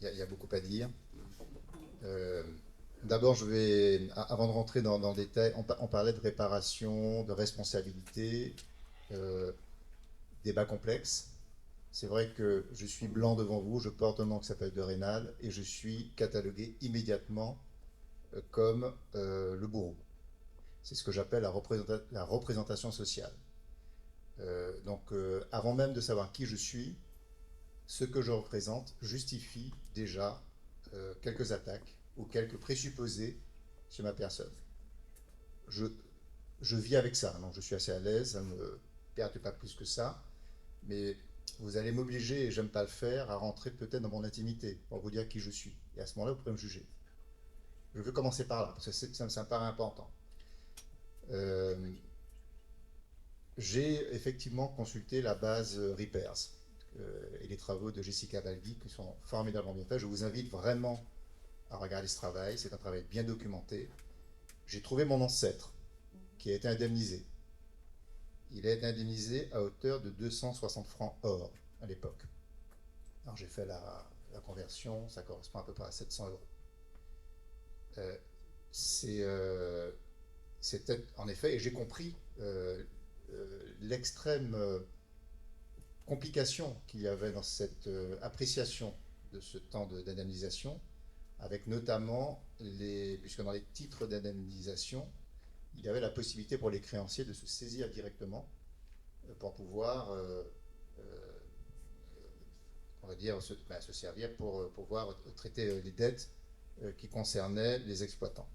il y a beaucoup à dire. Euh, D'abord, avant de rentrer dans le détail, on parlait de réparation, de responsabilité, euh, débat complexe. C'est vrai que je suis blanc devant vous, je porte un nom qui s'appelle de Rênal et je suis catalogué immédiatement comme le bourreau. C'est ce que j'appelle la représentation sociale. Avant même de savoir qui je suis, ce que je représente justifie déjà quelques attaques ou quelques présupposés sur ma personne. Je, je vis avec ça, donc je suis assez à l'aise, ça ne me perd pas plus que ça, mais vous allez m'obliger, et j'aime pas le faire, à rentrer peut-être dans mon intimité pour vous dire qui je suis. Et à ce moment-là, vous pouvez me juger. Je veux commencer par là, parce que ça me paraît important. Euh, j'ai effectivement consulté la base Repairs et les travaux de Jessica Baldi qui sont formidablement bien faits. Je vous invite vraiment à regarder ce travail. C'est un travail bien documenté. J'ai trouvé mon ancêtre qui a été indemnisé. Il a été indemnisé à hauteur de 260 francs or à l'époque. Alors j'ai fait la conversion, ça correspond à peu près à 700 euros. Euh, C'était en effet, et j'ai compris l'extrême complication qu'il y avait dans cette appréciation de ce temps d'indemnisation, avec notamment puisque dans les titres d'indemnisation, il y avait la possibilité pour les créanciers de se saisir directement pour pouvoir, euh, on va dire, se servir pour pouvoir traiter les dettes qui concernaient les exploitants.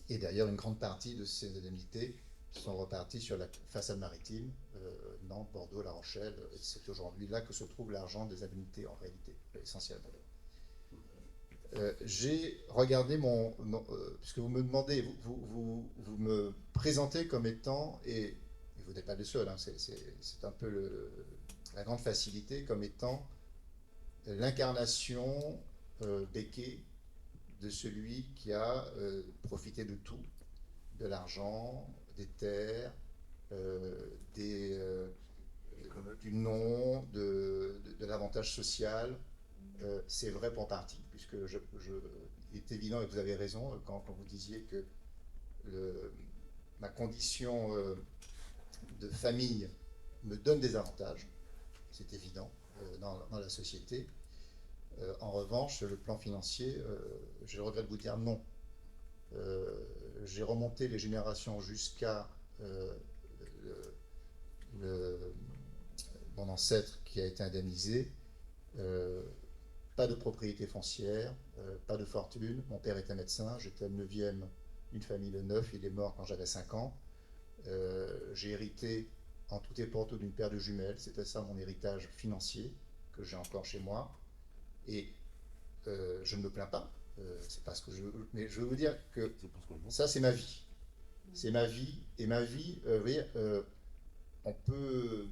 Et d'ailleurs, une grande partie de ces indemnités sont reparties sur la façade maritime, Nantes, Bordeaux, La Rochelle. Et c'est aujourd'hui là que se trouve l'argent des indemnités en réalité, essentiellement. J'ai regardé puisque vous me demandez, vous me présentez comme étant, et vous n'êtes pas le seul, hein, c'est un peu la grande facilité, comme étant l'incarnation béquée de celui qui a profité de tout, de l'argent, des terres, des, du nom, de l'avantage social. C'est vrai pour partie, puisque il est évident, et vous avez raison, quand vous disiez que le, ma condition de famille me donne des avantages, c'est évident, dans la société. En revanche, sur le plan financier, je regrette de vous dire non. Euh, j'ai remonté les générations jusqu'à euh, le, le, mon ancêtre qui a été indemnisé. Euh, Pas de propriété foncière, pas de fortune. Mon père était médecin, j'étais le neuvième d'une famille de 9, il est mort quand j'avais 5 ans. J'ai hérité en tout et pour tout d'une paire de jumelles, c'était ça mon héritage financier que j'ai encore chez moi. Et je ne me plains pas, c'est pas ce que je veux, mais je veux vous dire que ça c'est ma vie. C'est ma vie, et ma vie, vous voyez, on peut,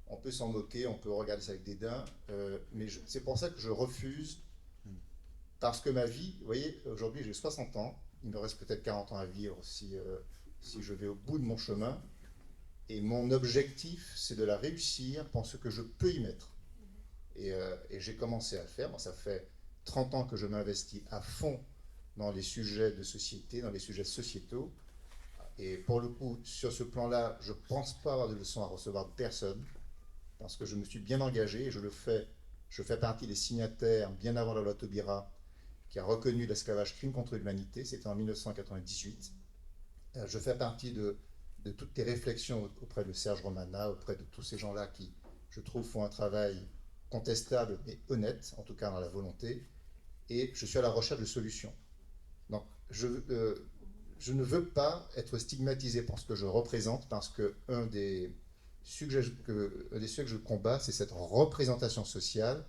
on peut s'en moquer, on peut regarder ça avec dédain, mais c'est pour ça que je refuse. Parce que ma vie, vous voyez, aujourd'hui j'ai 60 ans, il me reste peut-être 40 ans à vivre si je vais au bout de mon chemin. Et mon objectif, c'est de la réussir pour ce que je peux y mettre. Et j'ai commencé à le faire. Moi, ça fait 30 ans que je m'investis à fond dans les sujets de société, dans les sujets sociétaux. Et pour le coup, sur ce plan-là, je ne pense pas avoir de leçons à recevoir de personne, parce que je me suis bien engagé et je le fais. Je fais partie des signataires, bien avant la loi Taubira, qui a reconnu l'esclavage crime contre l'humanité, c'était en 1998. Je fais partie de toutes les réflexions auprès de Serge Romana, auprès de tous ces gens-là qui, je trouve, font un travail contestable mais honnête, en tout cas dans la volonté, et je suis à la recherche de solutions. Donc, je ne veux pas être stigmatisé pour ce que je représente, parce que un des sujets que je combats, c'est cette représentation sociale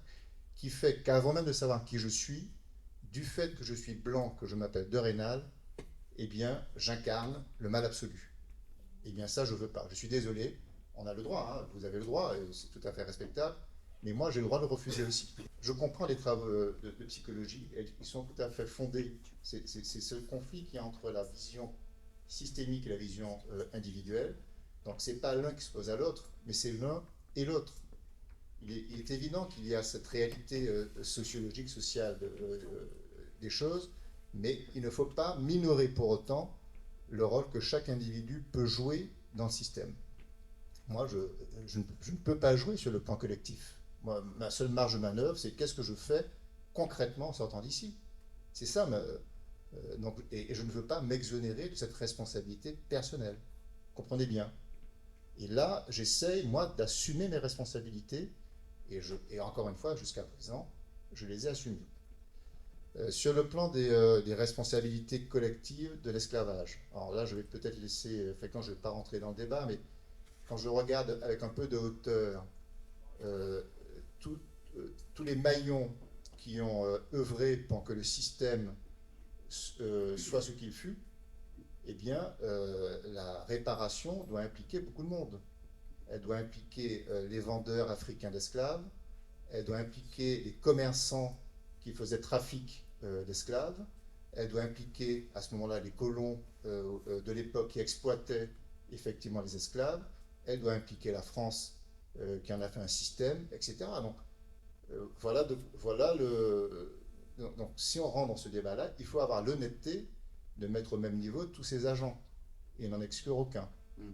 qui fait qu'avant même de savoir qui je suis, du fait que je suis blanc, que je m'appelle de Rênal, eh bien, j'incarne le mal absolu. Eh bien, ça, je ne veux pas. Je suis désolé, on a le droit, hein, vous avez le droit, et c'est tout à fait respectable, mais moi, j'ai le droit de le refuser aussi. Je comprends les travaux de psychologie, ils sont tout à fait fondés. C'est ce conflit qu'il y a entre la vision systémique et la vision individuelle. Donc, ce n'est pas l'un qui se pose à l'autre, mais c'est l'un et l'autre. il est évident qu'il y a cette réalité sociologique, sociale des choses, mais il ne faut pas minorer pour autant le rôle que chaque individu peut jouer dans le système. Moi, je ne peux pas jouer sur le plan collectif. Moi, ma seule marge de manœuvre, c'est qu'est-ce que je fais concrètement en sortant d'ici. C'est ça, donc, et je ne veux pas m'exonérer de cette responsabilité personnelle. Comprenez bien. Et là, j'essaye, moi, d'assumer mes responsabilités, et encore une fois, jusqu'à présent, je les ai assumées. Sur le plan des responsabilités collectives de l'esclavage, alors là, je vais peut-être laisser, quand je ne vais pas rentrer dans le débat, mais quand je regarde avec un peu de hauteur euh, tout, tous les maillons qui ont œuvré pour que le système soit ce qu'il fut, eh bien, la réparation doit impliquer beaucoup de monde. Elle doit impliquer les vendeurs africains d'esclaves, elle doit impliquer les commerçants qui faisaient trafic d'esclaves, elle doit impliquer à ce moment-là les colons de l'époque qui exploitaient effectivement les esclaves, elle doit impliquer la France qui en a fait un système, etc. Donc voilà le. Donc si on rentre dans ce débat-là, il faut avoir l'honnêteté de mettre au même niveau tous ces agents et n'en exclure aucun. Mm.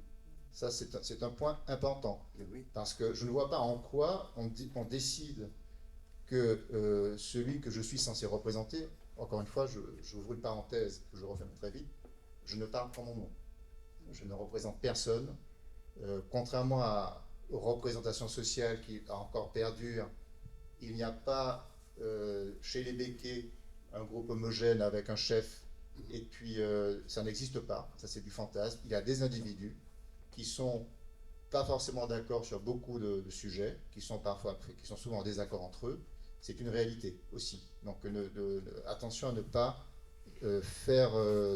Ça, c'est un point important. Oui. Parce que je ne vois pas en quoi on décide que celui que je suis censé représenter, encore une fois, j'ouvre une parenthèse que je referme très vite, je ne parle qu'en mon nom. Je ne représente personne. Contrairement aux représentations sociales qui encore perdurent, il n'y a pas chez les Békés un groupe homogène avec un chef, et puis ça n'existe pas, ça c'est du fantasme. Il y a des individus qui sont pas forcément d'accord sur beaucoup de sujets, qui sont souvent en désaccord entre eux. C'est une réalité aussi. Donc attention à ne pas faire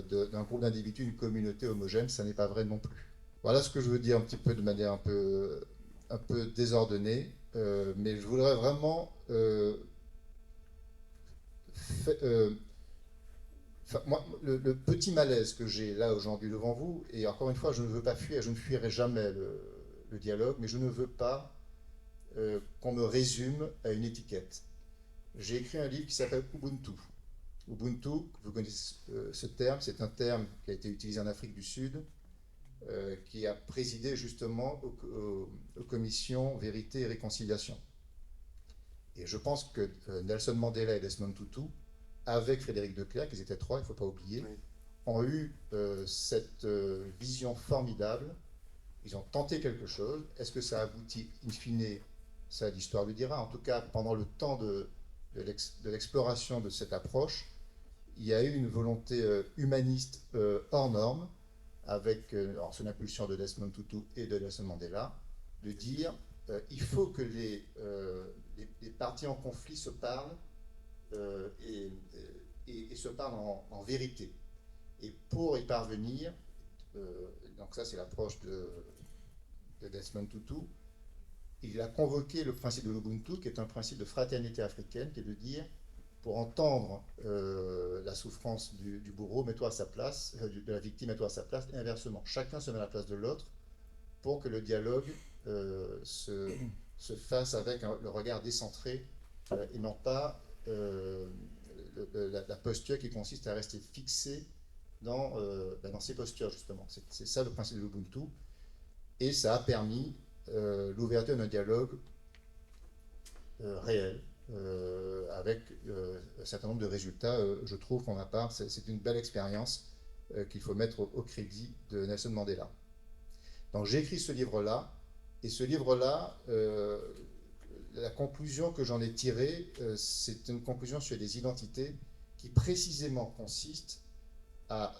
d'un groupe d'individus une communauté homogène, ça n'est pas vrai non plus. Voilà ce que je veux dire un petit peu de manière un peu désordonnée, mais je voudrais vraiment moi, le petit malaise que j'ai là aujourd'hui devant vous, et encore une fois, je ne veux pas fuir, je ne fuirai jamais le dialogue, mais je ne veux pas qu'on me résume à une étiquette. J'ai écrit un livre qui s'appelle Ubuntu. Ubuntu, vous connaissez ce terme, c'est un terme qui a été utilisé en Afrique du Sud, qui a présidé justement aux commissions Vérité et Réconciliation. Et je pense que Nelson Mandela et Desmond Tutu, avec Frédéric de Klerk, ils étaient trois, il ne faut pas oublier, oui, ont eu cette vision formidable. Ils ont tenté quelque chose. Est-ce que ça aboutit in fine? Ça, l'histoire le dira. En tout cas, pendant le temps de l'exploration de cette approche, il y a eu une volonté humaniste hors norme, avec son impulsion de Desmond Tutu et de Nelson Mandela, de dire il faut que les parties en conflit se parlent et se parlent en vérité. Et pour y parvenir, donc ça c'est l'approche de Desmond Tutu, il a convoqué le principe de l'Ubuntu, qui est un principe de fraternité africaine, qui est de dire, pour entendre la souffrance du bourreau, mets-toi à sa place, de la victime, mets-toi à sa place, et inversement. Chacun se met à la place de l'autre pour que le dialogue se fasse avec le regard décentré et non pas la posture qui consiste à rester fixé dans ces postures, justement. C'est ça le principe de l'Ubuntu. Et ça a permis l'ouverture d'un dialogue réel, avec un certain nombre de résultats, je trouve, pour ma part. C'est une belle expérience qu'il faut mettre au crédit de Nelson Mandela. Donc j'ai écrit ce livre-là, et ce livre-là, la conclusion que j'en ai tirée, c'est une conclusion sur des identités qui précisément consiste à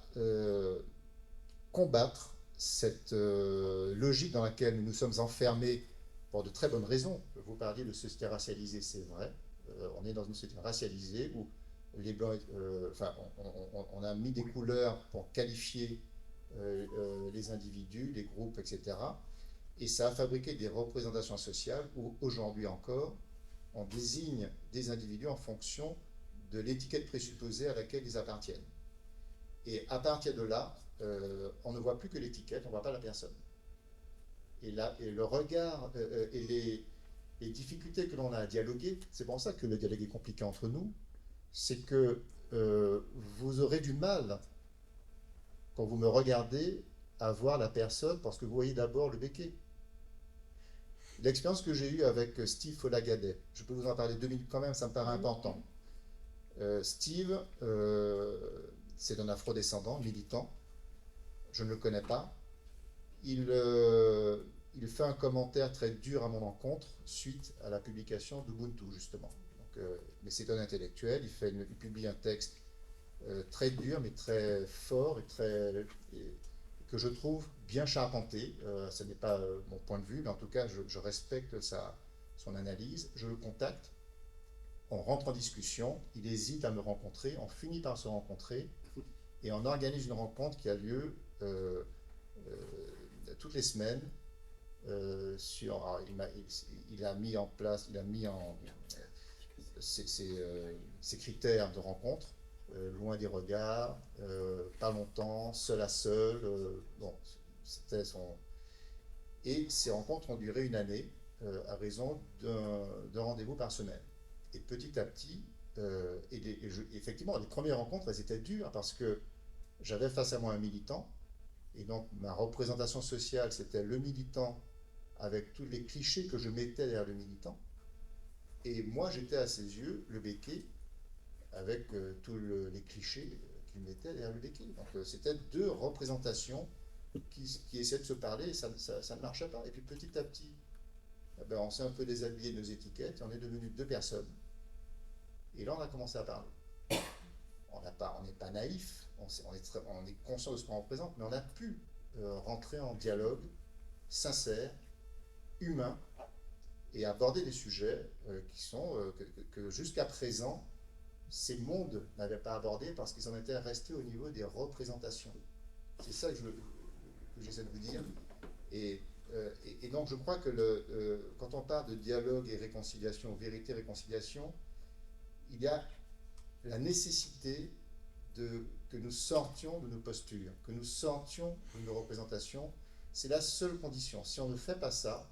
combattre cette logique dans laquelle nous nous sommes enfermés pour de très bonnes raisons. Vous parliez de société racialisée, c'est vrai. On est dans une société racialisée où les Blancs, on a mis des couleurs pour qualifier les individus, les groupes, etc. Et ça a fabriqué des représentations sociales où, aujourd'hui encore, on désigne des individus en fonction de l'étiquette présupposée à laquelle ils appartiennent. Et à partir de là, on ne voit plus que l'étiquette, on ne voit pas la personne. Et le regard et les difficultés que l'on a à dialoguer, c'est pour ça que le dialogue est compliqué entre nous, c'est que vous aurez du mal, quand vous me regardez, à voir la personne parce que vous voyez d'abord le béquet. L'expérience que j'ai eue avec Steve Folagadet, je peux vous en parler 2 minutes quand même, ça me paraît important. Steve, c'est un afrodescendant, militant, je ne le connais pas. Il fait un commentaire très dur à mon encontre suite à la publication d'Ubuntu, justement. Donc, mais c'est un intellectuel, il publie un texte très dur, mais très fort et que je trouve bien charpenté. Ce n'est pas mon point de vue, mais en tout cas, je respecte son analyse. Je le contacte, on rentre en discussion, il hésite à me rencontrer, on finit par se rencontrer, et on organise une rencontre qui a lieu toutes les semaines. Il a mis en place, ses critères de rencontre, loin des regards, pas longtemps, seul à seul. Bon, c'était son. Et ces rencontres ont duré 1 année à raison d'un rendez-vous par semaine. Et petit à petit, effectivement, les premières rencontres, elles étaient dures parce que j'avais face à moi un militant, et donc ma représentation sociale, c'était le militant avec tous les clichés que je mettais derrière le militant. Et moi, j'étais à ses yeux le béquet avec tous les clichés qu'il mettait derrière le béquet. Donc c'était 2 représentations qui essayaient de se parler et ça ne marchait pas. Et puis petit à petit, ben, on s'est un peu déshabillé de nos étiquettes et on est devenus 2 personnes. Et là, on a commencé à parler. On n'est pas naïf, on est conscient de ce qu'on représente, mais on a pu rentrer en dialogue sincère, humain, et aborder des sujets qui sont que jusqu'à présent, ces mondes n'avaient pas abordé parce qu'ils en étaient restés au niveau des représentations. C'est ça que j'essaie de vous dire. Et donc je crois que quand on parle de dialogue et réconciliation, vérité-réconciliation, il y a la nécessité que nous sortions de nos postures, que nous sortions de nos représentations. C'est la seule condition. Si on ne fait pas ça,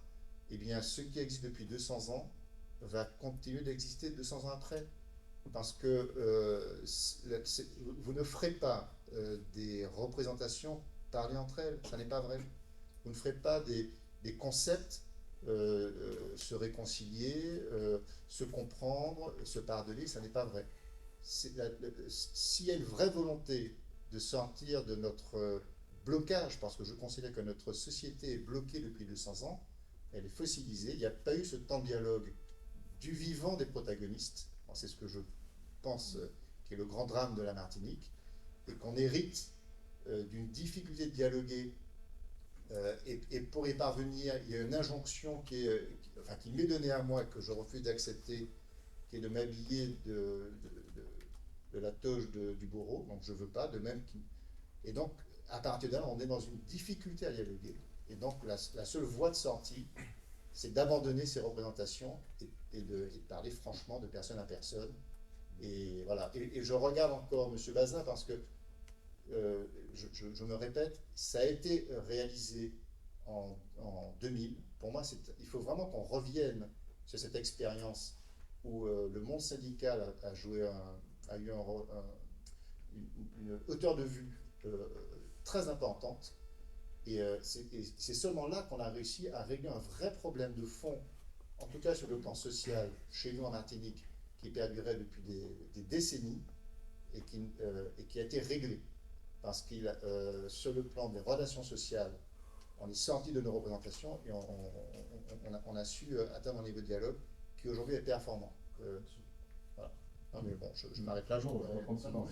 eh bien, ce qui existe depuis 200 ans va continuer d'exister 200 ans après. Parce que vous ne ferez pas des représentations parler entre elles. Ça n'est pas vrai. Vous ne ferez pas des concepts se réconcilier, se comprendre, se pardonner. Ça n'est pas vrai. S'il y a une vraie volonté de sortir de notre blocage, parce que je considère que notre société est bloquée depuis 200 ans, elle est fossilisée, il n'y a pas eu ce temps de dialogue du vivant des protagonistes, c'est ce que je pense qui est le grand drame de la Martinique, et qu'on hérite d'une difficulté de dialoguer, et pour y parvenir, il y a une injonction qui m'est donnée à moi, que je refuse d'accepter, qui est de m'habiller de la toge du bourreau, donc je ne veux pas, de même et donc, à partir de là, on est dans une difficulté à dialoguer. Et donc, la seule voie de sortie, c'est d'abandonner ces représentations et de parler franchement de personne à personne. Et voilà. Et je regarde encore M. Bazin parce que, je me répète, ça a été réalisé en 2000. Pour moi, il faut vraiment qu'on revienne sur cette expérience où le monde syndical a eu une hauteur de vue très importante. Et c'est seulement là qu'on a réussi à régler un vrai problème de fond, en tout cas sur le plan social, chez nous en Martinique, qui perdurait depuis des décennies et qui a été réglé. Parce que sur le plan des relations sociales, on est sorti de nos représentations et on a su atteindre un niveau de dialogue qui aujourd'hui est performant. Voilà. Non mais bon, je m'arrête là, je pourrais reprendre ça dans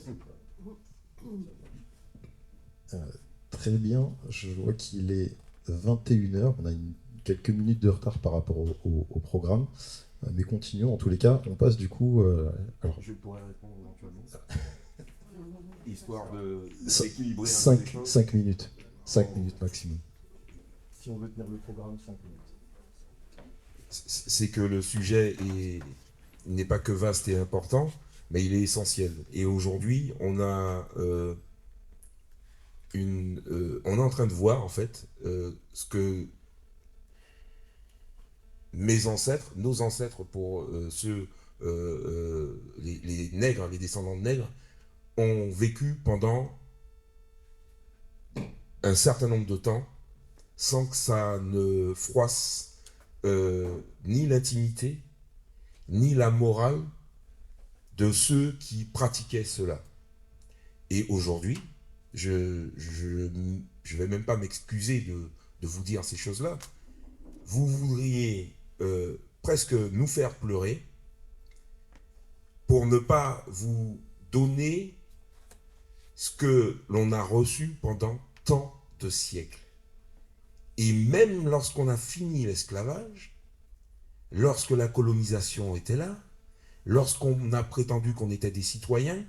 Très bien, je vois qu'il est 21h, on a quelques minutes de retard par rapport au programme, mais continuons, en tous les cas, on passe du coup... alors, je pourrais répondre éventuellement, histoire d'équilibrer 5 minutes, 5 minutes maximum. Si on veut tenir le programme, 5 minutes. C'est que le sujet n'est pas que vaste et important, mais il est essentiel. Et aujourd'hui, on est en train de voir en fait ce que mes ancêtres, nos ancêtres pour les nègres, les descendants de nègres, ont vécu pendant un certain nombre de temps sans que ça ne froisse ni l'intimité, ni la morale de ceux qui pratiquaient cela. Et aujourd'hui, je vais même pas m'excuser de vous dire ces choses-là. Vous voudriez presque nous faire pleurer pour ne pas vous donner ce que l'on a reçu pendant tant de siècles. Et même lorsqu'on a fini l'esclavage, lorsque la colonisation était là, lorsqu'on a prétendu qu'on était des citoyens,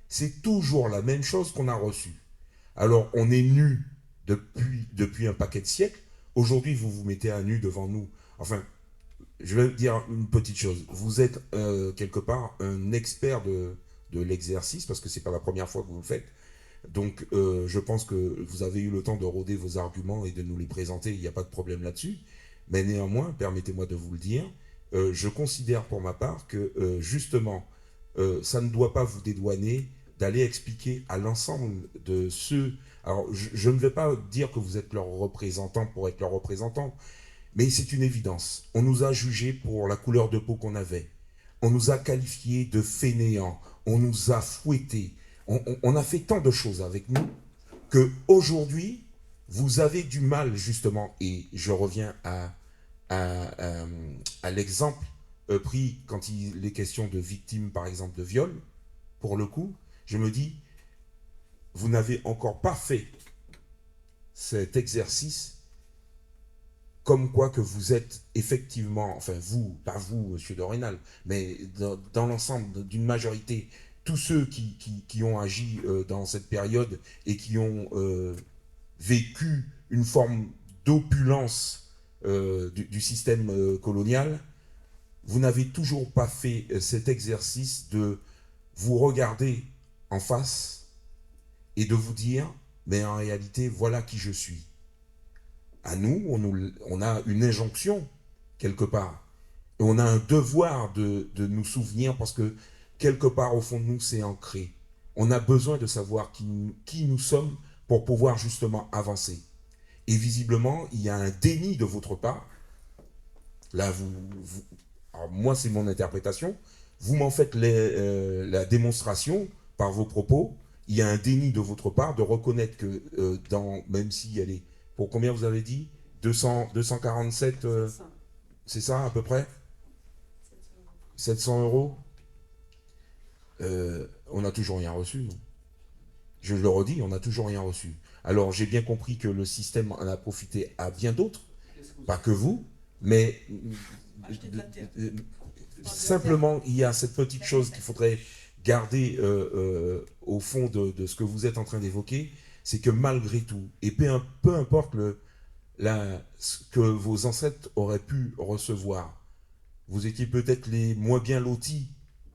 c'est toujours la même chose qu'on a reçue. Alors, on est nus depuis un paquet de siècles. Aujourd'hui, vous vous mettez à nu devant nous. Enfin, je vais dire une petite chose. Vous êtes quelque part un expert de l'exercice, parce que ce n'est pas la première fois que vous le faites. Donc, je pense que vous avez eu le temps de rôder vos arguments et de nous les présenter. Il n'y a pas de problème là-dessus. Mais néanmoins, permettez-moi de vous le dire, je considère pour ma part que, justement, ça ne doit pas vous dédouaner d'aller expliquer à l'ensemble de ceux... Alors, je ne vais pas dire que vous êtes leur représentant pour être leur représentant, mais c'est une évidence. On nous a jugés pour la couleur de peau qu'on avait. On nous a qualifiés de fainéants. On nous a fouettés. On a fait tant de choses avec nous qu'aujourd'hui, vous avez du mal, justement, et je reviens à l'exemple pris quand il est question de victimes, par exemple, de viol, pour le coup, je me dis, vous n'avez encore pas fait cet exercice comme quoi que vous êtes effectivement, enfin vous, pas vous, monsieur de Rênal, mais dans l'ensemble d'une majorité, tous ceux qui ont agi dans cette période et qui ont vécu une forme d'opulence du système colonial, vous n'avez toujours pas fait cet exercice de vous regarder en face et de vous dire, mais en réalité, voilà qui je suis. À nous, on a une injonction, quelque part. Et on a un devoir de nous souvenir, parce que, quelque part, au fond de nous, c'est ancré. On a besoin de savoir qui nous sommes pour pouvoir justement avancer. Et visiblement, il y a un déni de votre part. Là, alors moi, c'est mon interprétation. Vous m'en faites la démonstration par vos propos. Il y a un déni de votre part de reconnaître que, même si elle est... Pour combien vous avez dit 247, c'est ça à peu près 700 euros. On n'a toujours rien reçu. Nous. Je le redis, on n'a toujours rien reçu. Alors j'ai bien compris que le système en a profité à bien d'autres, pas que vous, mais simplement il y a cette petite chose qu'il faudrait garder au fond de ce que vous êtes en train d'évoquer, c'est que malgré tout, et peu importe ce que vos ancêtres auraient pu recevoir, vous étiez peut-être les moins bien lotis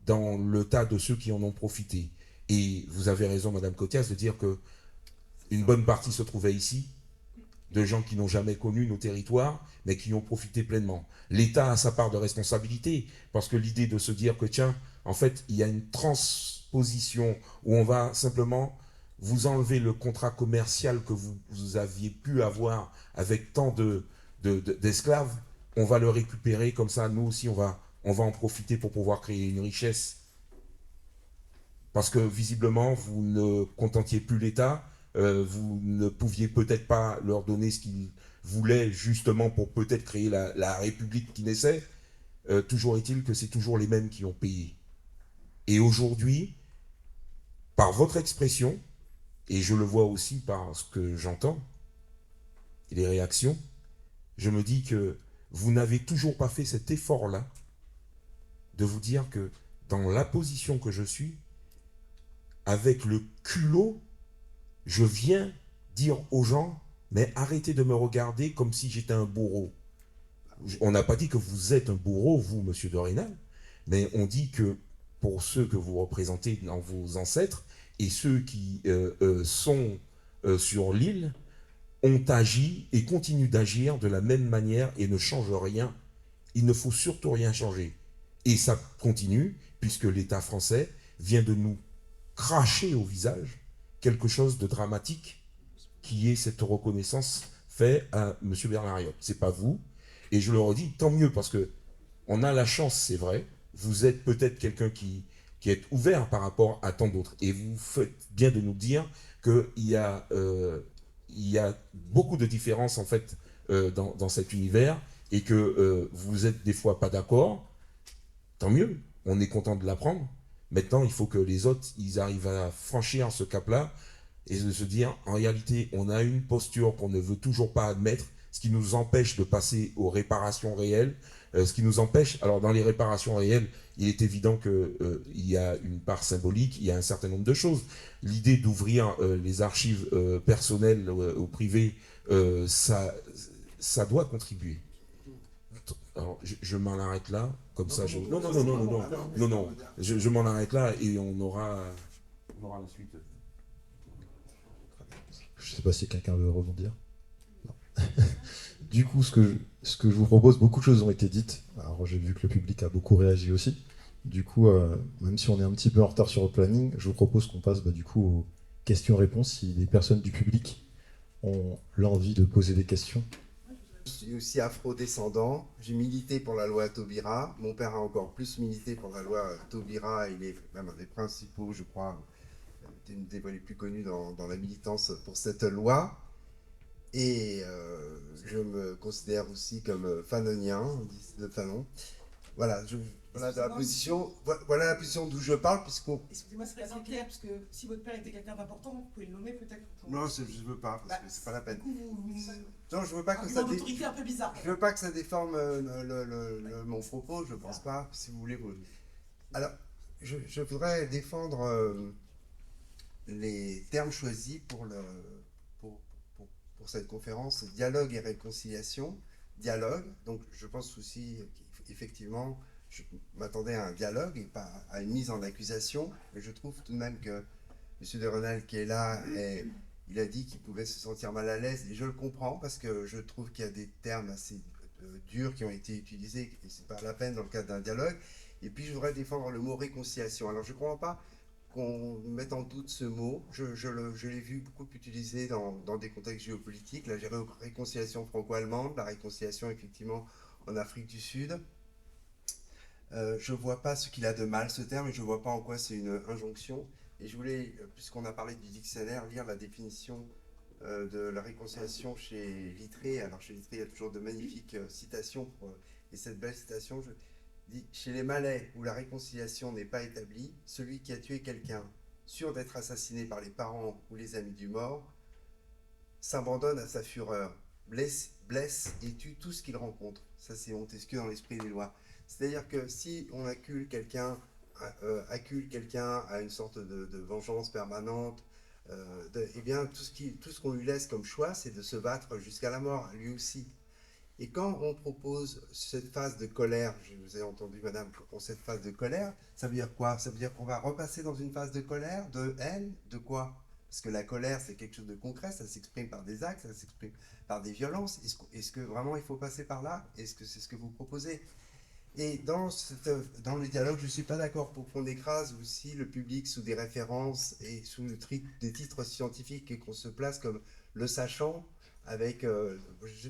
dans le tas de ceux qui en ont profité. Et vous avez raison, Madame Cotias, de dire que une bonne partie se trouvait ici, de gens qui n'ont jamais connu nos territoires, mais qui ont profité pleinement. L'État a sa part de responsabilité, parce que l'idée de se dire que, tiens, en fait, il y a une transposition où on va simplement vous enlever le contrat commercial que vous aviez pu avoir avec tant d'esclaves, on va le récupérer, comme ça, nous aussi, on va en profiter pour pouvoir créer une richesse. Parce que, visiblement, vous ne contentiez plus l'État, vous ne pouviez peut-être pas leur donner ce qu'ils voulaient, justement, pour peut-être créer la République qui naissait. Toujours est-il que c'est toujours les mêmes qui ont payé. Et aujourd'hui, par votre expression, et je le vois aussi par ce que j'entends, les réactions, je me dis que vous n'avez toujours pas fait cet effort-là de vous dire que dans la position que je suis, avec le culot, je viens dire aux gens, mais arrêtez de me regarder comme si j'étais un bourreau. On n'a pas dit que vous êtes un bourreau, vous, monsieur de Rênal, mais on dit que pour ceux que vous représentez dans vos ancêtres, et ceux qui sont sur l'île, ont agi et continuent d'agir de la même manière et ne changent rien Il ne faut surtout rien changer. Et ça continue, puisque l'État français vient de nous cracher au visage quelque chose de dramatique, qui est cette reconnaissance faite à M. Bernard-Ayotte. C'est pas vous. Et je le redis, tant mieux, parce que on a la chance, c'est vrai. Vous êtes peut-être quelqu'un qui est ouvert par rapport à tant d'autres. Et vous faites bien de nous dire il y a beaucoup de différences, en fait, dans cet univers, et que vous êtes des fois pas d'accord. Tant mieux, on est content de l'apprendre. Maintenant, il faut que les autres, ils arrivent à franchir ce cap-là et de se dire, en réalité, on a une posture qu'on ne veut toujours pas admettre, ce qui nous empêche de passer aux réparations réelles, ce qui nous empêche, alors dans les réparations réelles, il est évident qu'il y a une part symbolique, il y a un certain nombre de choses. L'idée d'ouvrir les archives personnelles ou privées, ça doit contribuer. Alors, je m'en arrête là, comme ça. Non, je m'en arrête là et on aura la suite. Je sais pas si quelqu'un veut rebondir. Non. Du coup, ce que je vous propose, beaucoup de choses ont été dites. Alors, j'ai vu que le public a beaucoup réagi aussi. Du coup, même si on est un petit peu en retard sur le planning, je vous propose qu'on passe du coup aux questions-réponses. Si les personnes du public ont l'envie de poser des questions. Je suis aussi afro-descendant. J'ai milité pour la loi Taubira. Mon père a encore plus milité pour la loi Taubira. Il est même un des principaux, je crois, une des voix les plus connues dans la militance pour cette loi. Et je me considère aussi comme fanonien, on dit de Fanon. Voilà, voilà la position d'où je parle, puisqu'on... Excusez-moi, c'est très clair, parce que si votre père était quelqu'un d'important, vous pouvez le nommer peut-être. Non, je ne veux pas, parce que c'est pas la peine. Du coup, Non, je veux pas que ça... autorité un peu bizarre. Je veux pas que ça déforme mon propos, je pense pas, si vous voulez. Alors, je voudrais défendre les termes choisis pour cette conférence, dialogue et réconciliation. Dialogue, donc je pense aussi qu'effectivement, je m'attendais à un dialogue et pas à une mise en accusation, mais je trouve tout de même que M. de Renal qui est là, il a dit qu'il pouvait se sentir mal à l'aise, et je le comprends, parce que je trouve qu'il y a des termes assez durs qui ont été utilisés, et c'est pas la peine dans le cadre d'un dialogue. Et puis je voudrais défendre le mot réconciliation. Alors je ne crois pas qu'on mette en doute ce mot. Je l'ai vu beaucoup utilisé dans des contextes géopolitiques. La réconciliation franco-allemande, la réconciliation effectivement en Afrique du Sud. Je ne vois pas ce qu'il a de mal ce terme, et je ne vois pas en quoi c'est une injonction. Et je voulais, puisqu'on a parlé du dictionnaire, lire la définition de la réconciliation chez Littré. Alors chez Littré, il y a toujours de magnifiques citations, et cette belle citation, je dis, chez les Malais, où la réconciliation n'est pas établie, celui qui a tué quelqu'un, sûr d'être assassiné par les parents ou les amis du mort, s'abandonne à sa fureur, blesse et tue tout ce qu'il rencontre. Ça, c'est Montesquieu dans l'Esprit des lois. C'est-à-dire que si on accule quelqu'un à une sorte de vengeance permanente, eh bien, tout ce qu'on lui laisse comme choix, c'est de se battre jusqu'à la mort, lui aussi. Et quand on propose cette phase de colère, je vous ai entendu, madame, pour cette phase de colère, ça veut dire quoi? Ça veut dire qu'on va repasser dans une phase de colère, de haine, de quoi? Parce que la colère, c'est quelque chose de concret, ça s'exprime par des actes, ça s'exprime par des violences. Est-ce que vraiment il faut passer par là? Est-ce que c'est ce que vous proposez? Et dans le dialogue, je ne suis pas d'accord pour qu'on écrase aussi le public sous des références et sous des titres scientifiques, et qu'on se place comme le sachant avec... je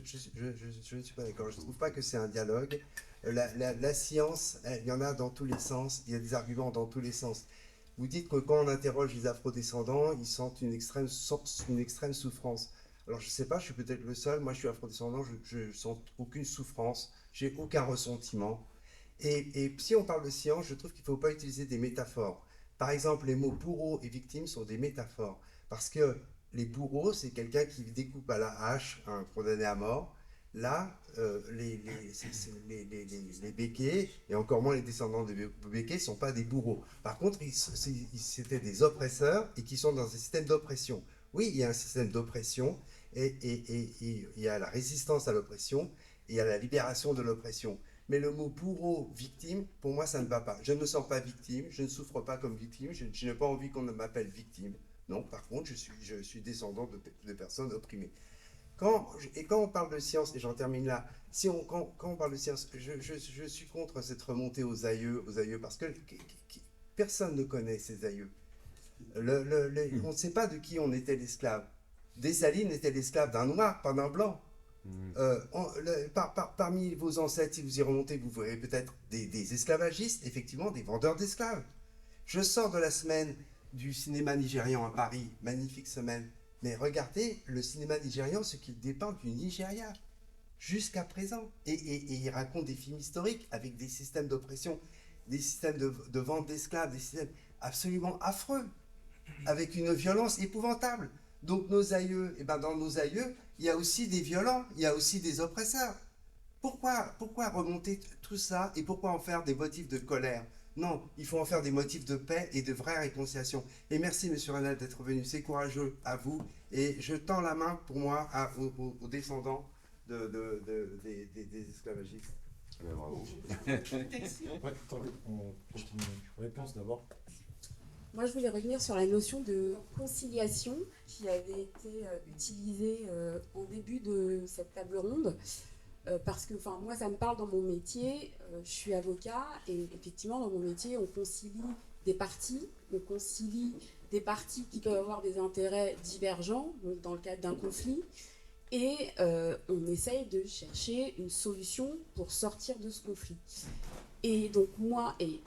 ne suis pas d'accord, je ne trouve pas que c'est un dialogue. La science, il y en a dans tous les sens, il y a des arguments dans tous les sens. Vous dites que quand on interroge les afrodescendants, ils sentent une extrême souffrance. Alors je ne sais pas, je suis peut-être le seul, moi je suis afrodescendant, je ne sens aucune souffrance, j'ai aucun ressentiment. Et si on parle de science, je trouve qu'il ne faut pas utiliser des métaphores. Par exemple, les mots bourreau et victime sont des métaphores. Parce que les bourreaux, c'est quelqu'un qui découpe à la hache un condamné à mort. Là, les béquets, et encore moins les descendants de béquets, ne sont pas des bourreaux. Par contre, c'était des oppresseurs, et qui sont dans un système d'oppression. Oui, il y a un système d'oppression, et il y a la résistance à l'oppression, et il y a la libération de l'oppression. Mais le mot bourreau, victime, pour moi, ça ne va pas. Je ne me sens pas victime, je ne souffre pas comme victime, je n'ai pas envie qu'on m'appelle victime. Non, par contre, je suis descendant de personnes opprimées. Quand on parle de science, et j'en termine là, quand on parle de science, je suis contre cette remontée aux aïeux, parce que personne ne connaît ces aïeux. On ne sait pas de qui on était l'esclave. Dessalines était l'esclave d'un noir, pas d'un blanc. Parmi vos ancêtres, si vous y remontez, vous verrez peut-être des esclavagistes, effectivement, des vendeurs d'esclaves. Je sors de la semaine du cinéma nigérian à Paris, magnifique semaine. Mais regardez le cinéma nigérian, ce qu'il dépeint du Nigeria, jusqu'à présent. Et il raconte des films historiques avec des systèmes d'oppression, des systèmes de vente d'esclaves, des systèmes absolument affreux, avec une violence épouvantable. Donc nos aïeux, et ben dans nos aïeux, il y a aussi des violents, il y a aussi des oppresseurs. Pourquoi remonter tout ça et pourquoi en faire des motifs de colère? Non, il faut en faire des motifs de paix et de vraie réconciliation. Et merci, Monsieur Renal, d'être venu. C'est courageux à vous. Et je tends la main, pour moi, aux descendants des esclavagistes. Bravo. On continue. Réponse d'abord. Moi, je voulais revenir sur la notion de conciliation qui avait été utilisée en début de cette table ronde. Parce que moi, ça me parle dans mon métier. Je suis avocat et effectivement, dans mon métier, on concilie des parties. On concilie des parties qui peuvent avoir des intérêts divergents, donc dans le cadre d'un conflit. Et on essaye de chercher une solution pour sortir de ce conflit. Et donc moi, et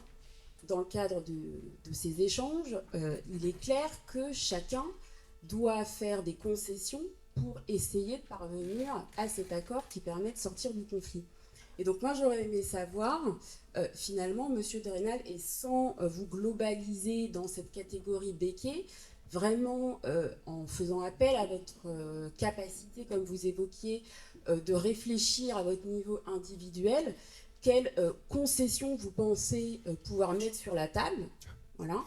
dans le cadre de ces échanges, il est clair que chacun doit faire des concessions pour essayer de parvenir à cet accord qui permet de sortir du conflit. Et donc moi j'aurais aimé savoir, finalement, Monsieur de Rênal, et sans vous globaliser dans cette catégorie Becquet, vraiment en faisant appel à votre capacité, comme vous évoquiez, de réfléchir à votre niveau individuel, quelles concessions vous pensez pouvoir mettre sur la table, voilà.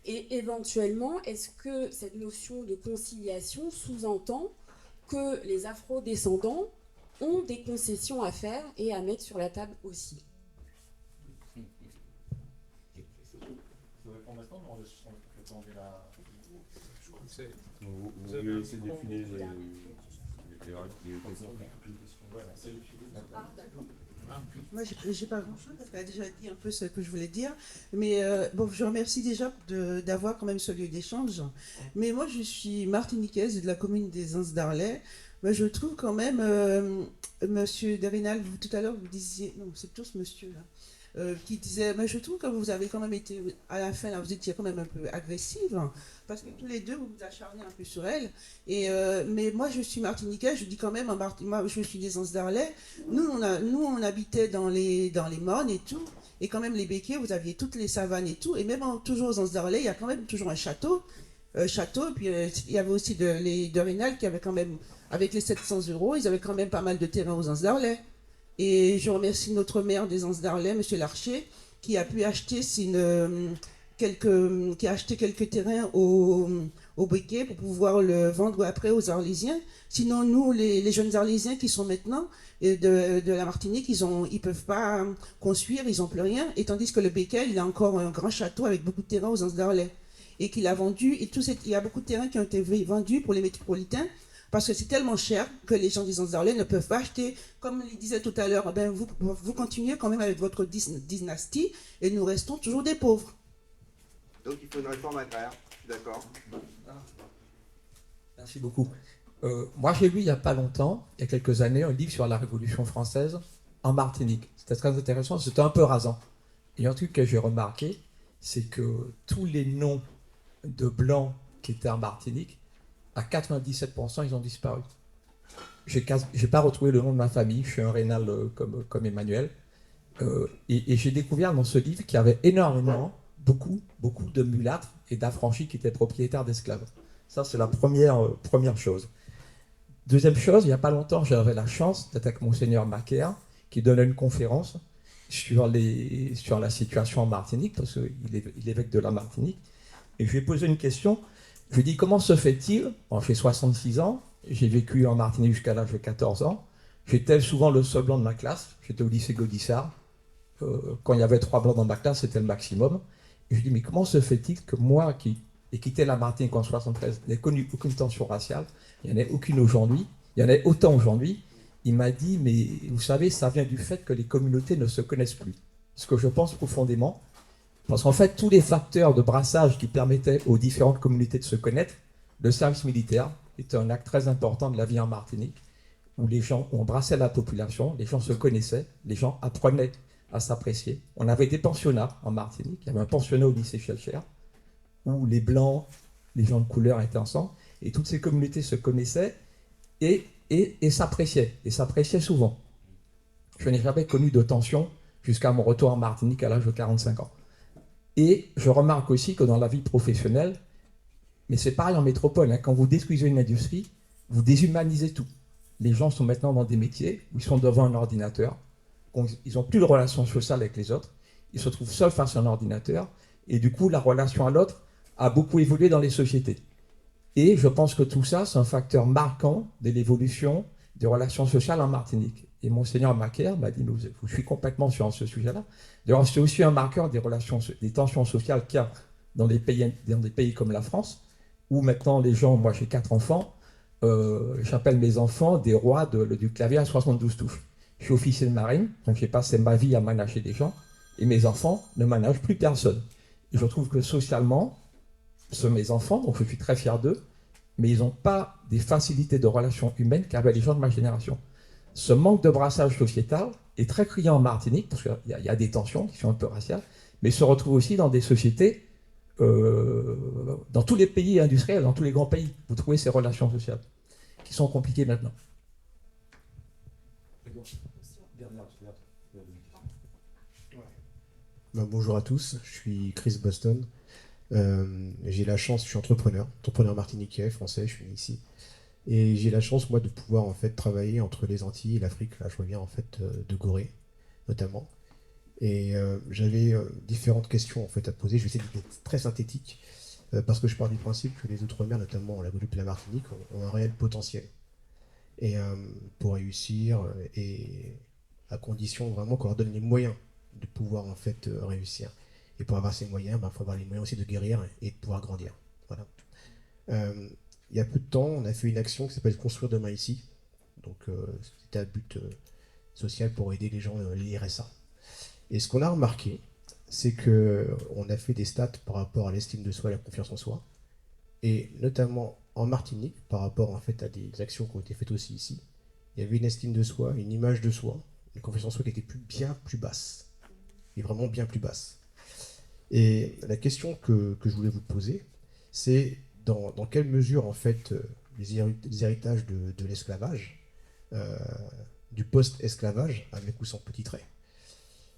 Et éventuellement, est-ce que cette notion de conciliation sous-entend que les afro-descendants ont des concessions à faire et à mettre sur la table aussi? Vous avez essayé de définir Moi, j'ai pas grand-chose parce qu'elle a déjà dit un peu ce que je voulais dire. Mais bon, je remercie déjà d'avoir quand même ce lieu d'échange. Mais moi, je suis martiniquaise de la commune des Anses d'Arlet. Mais je trouve quand même, Monsieur de Rênal, tout à l'heure, vous disiez, non, c'est plutôt ce monsieur-là, qui disait, mais je trouve que vous avez quand même été, à la fin, là, vous étiez quand même un peu agressive, parce que tous les deux, vous vous acharnez un peu sur elle. Et, mais moi, je suis martiniquaise, je dis quand même, moi, je suis des Anses d'Arlet. Nous, on habitait dans les Mornes et tout. Et quand même, les Becquets, vous aviez toutes les savanes et tout. Et même toujours aux Anses d'Arlet, il y a quand même toujours un château. Et puis, il y avait aussi les de Rênal qui avaient quand même, avec les 700 €, ils avaient quand même pas mal de terrain aux Anses d'Arlet. Et je remercie notre maire des Anses d'Arlet, M. Larcher, qui a pu acheter quelques terrains au Becquet pour pouvoir le vendre après aux Arlésiens. Sinon, nous, les jeunes Arlésiens qui sont maintenant de la Martinique, ils peuvent pas construire, ils n'ont plus rien. Et tandis que le Becquet, il a encore un grand château avec beaucoup de terrains aux Anses d'Arlet. Et qu'il a vendu, il y a beaucoup de terrains qui ont été vendus pour les métropolitains, parce que c'est tellement cher que les gens des Anses d'Arlet ne peuvent pas acheter. Comme il disait tout à l'heure, ben vous continuez quand même avec votre dynastie et nous restons toujours des pauvres. Donc il faut une réforme agraire, je suis d'accord. Merci beaucoup. Moi, j'ai lu il n'y a pas longtemps, il y a quelques années, un livre sur la Révolution française en Martinique. C'était très intéressant, c'était un peu rasant. Et un truc que j'ai remarqué, c'est que tous les noms de blancs qui étaient en Martinique, à 97%, ils ont disparu. J'ai pas retrouvé le nom de ma famille, je suis un Rênal comme Emmanuel. Et j'ai découvert dans ce livre qu'il y avait énormément, beaucoup de mulâtres et d'affranchis qui étaient propriétaires d'esclaves. Ça, c'est la première chose. Deuxième chose, il n'y a pas longtemps, j'avais la chance d'être avec Monseigneur Macaire, qui donnait une conférence sur la situation en Martinique, parce qu'il est évêque de la Martinique. Et je lui ai posé une question. Je lui ai dit, comment se fait-il, j'ai 66 ans, j'ai vécu en Martinique jusqu'à l'âge de 14 ans, j'étais souvent le seul blanc de ma classe, j'étais au lycée Gaudissart, quand il y avait 3 blancs dans ma classe, c'était le maximum. Et je lui ai dit, mais comment se fait-il que moi, qui ai quitté la Martinique en 73, n'ai connu aucune tension raciale, il n'y en a aucune aujourd'hui, Il y en a autant aujourd'hui. Il m'a dit, mais vous savez, ça vient du fait que les communautés ne se connaissent plus. Ce que je pense profondément, parce qu'en fait, tous les facteurs de brassage qui permettaient aux différentes communautés de se connaître, le service militaire était un acte très important de la vie en Martinique, où les gens, on brassait la population, les gens se connaissaient, les gens apprenaient à s'apprécier. On avait des pensionnats en Martinique, il y avait un pensionnat au lycée Schellcher, où les blancs, les gens de couleur étaient ensemble, et toutes ces communautés se connaissaient et s'appréciaient souvent. Je n'ai jamais connu de tension jusqu'à mon retour en Martinique à l'âge de 45 ans. Et je remarque aussi que dans la vie professionnelle, mais c'est pareil en métropole, hein, quand vous détruisez une industrie, vous déshumanisez tout. Les gens sont maintenant dans des métiers où ils sont devant un ordinateur, ils n'ont plus de relation sociale avec les autres, ils se trouvent seuls face à un ordinateur, et du coup, la relation à l'autre a beaucoup évolué dans les sociétés. Et je pense que tout ça, c'est un facteur marquant de l'évolution des relations sociales en Martinique. Et Monseigneur Macaire m'a dit, je suis complètement sur ce sujet-là. D'ailleurs, c'est aussi un marqueur des relations, des tensions sociales qu'il y a dans des pays comme la France, où maintenant les gens, moi j'ai 4 enfants, j'appelle mes enfants des rois du clavier à 72 touches. Je suis officier de marine, donc j'ai passé ma vie à manager des gens, et mes enfants ne managent plus personne. Et je trouve que socialement, ce sont mes enfants, donc je suis très fier d'eux, mais ils n'ont pas des facilités de relations humaines qu'avaient les gens de ma génération. Ce manque de brassage sociétal est très criant en Martinique, parce qu'il y a des tensions qui sont un peu raciales, mais se retrouve aussi dans des sociétés, dans tous les pays industriels, dans tous les grands pays. Vous trouvez ces relations sociales qui sont compliquées maintenant. Bonjour à tous, je suis Chris Boston. J'ai la chance, je suis entrepreneur martiniquais, français, je suis né ici. Et j'ai la chance, moi, de pouvoir en fait travailler entre les Antilles et l'Afrique. Là, je reviens en fait de Gorée, notamment. Et j'avais différentes questions en fait à poser. Je vais essayer d'être très synthétique parce que je pars du principe que les Outre-mer, notamment la Guadeloupe et la Martinique, ont un réel potentiel. Et pour réussir, et à condition vraiment qu'on leur donne les moyens de pouvoir en fait réussir. Et pour avoir ces moyens, il faut avoir les moyens aussi de guérir et de pouvoir grandir. Voilà. Il y a peu de temps, on a fait une action qui s'appelle Construire demain ici. Donc c'était à but social pour aider les gens, les RSA. Et ce qu'on a remarqué, c'est qu'on a fait des stats par rapport à l'estime de soi et la confiance en soi. Et notamment en Martinique, par rapport en fait à des actions qui ont été faites aussi ici, il y avait une estime de soi, une image de soi, une confiance en soi qui était bien plus basse. Et vraiment bien plus basse. Et la question que je voulais vous poser, c'est dans quelle mesure en fait les héritages de l'esclavage, du post-esclavage, avec ou sans petit trait,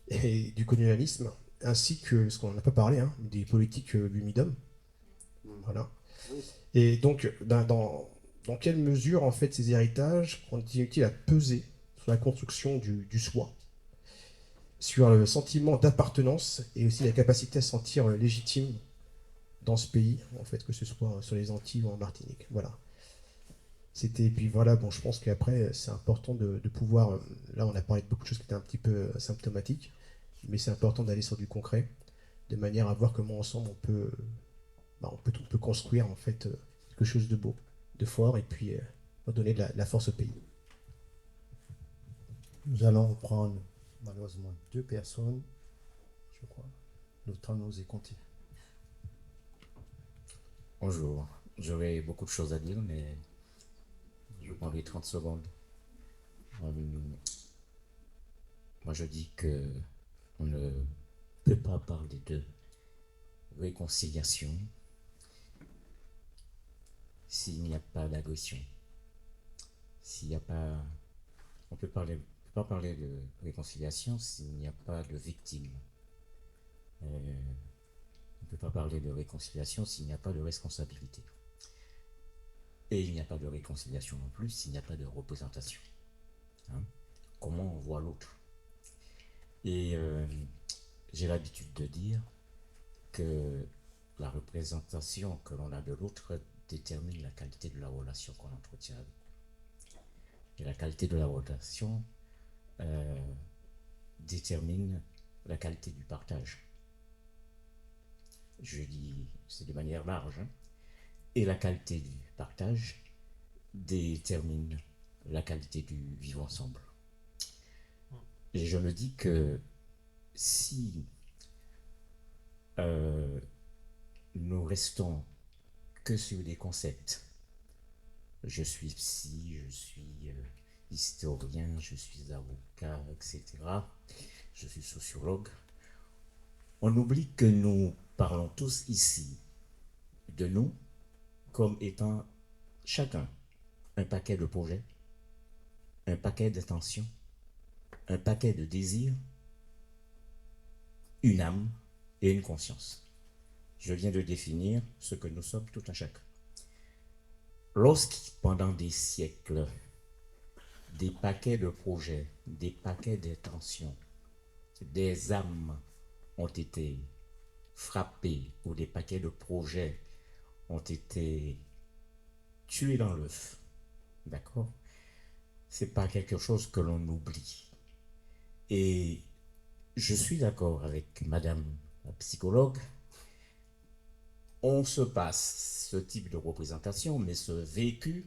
et du colonialisme, ainsi que ce qu'on n'a pas parlé, hein, des politiques l'humidum. Voilà. Et donc, dans quelle mesure en fait ces héritages continuent-ils à peser sur la construction du soi, sur le sentiment d'appartenance et aussi la capacité à se sentir légitime dans ce pays, en fait, que ce soit sur les Antilles ou en Martinique. Voilà. Puis voilà, bon, je pense qu'après, c'est important de pouvoir. Là, on a parlé de beaucoup de choses qui étaient un petit peu symptomatiques, mais c'est important d'aller sur du concret, de manière à voir comment ensemble on peut construire en fait quelque chose de beau, de fort, et puis donner de la force au pays. Nous allons prendre malheureusement 2 personnes, je crois. Le temps nous est compté. Bonjour, j'aurais beaucoup de choses à dire, mais je prends les 30 secondes. Moi, je dis que on ne peut pas parler de réconciliation s'il n'y a pas d'agression. S'il n'y a pas... On ne peut pas parler de réconciliation s'il n'y a pas de victime. On ne peut pas parler de réconciliation s'il n'y a pas de responsabilité. Et il n'y a pas de réconciliation non plus s'il n'y a pas de représentation. Hein? Comment on voit l'autre? Et j'ai l'habitude de dire que la représentation que l'on a de l'autre détermine la qualité de la relation qu'on entretient avec. Et la qualité de la relation détermine la qualité du partage. Je dis, c'est de manière large, hein. Et la qualité du partage détermine la qualité du vivre ensemble. Et je me dis que si nous restons que sur des concepts, je suis psy, je suis historien, je suis avocat, etc., je suis sociologue, on oublie que nous parlons tous ici de nous comme étant chacun un paquet de projets, un paquet d'intentions, un paquet de désirs, une âme et une conscience. Je viens de définir ce que nous sommes tout un chacun. Lorsque, pendant des siècles, des paquets de projets, des paquets d'intentions, des âmes ont été frappés ou des paquets de projets ont été tués dans l'œuf, d'accord? C'est pas quelque chose que l'on oublie. Et je suis d'accord avec madame la psychologue, on se passe ce type de représentation, mais ce vécu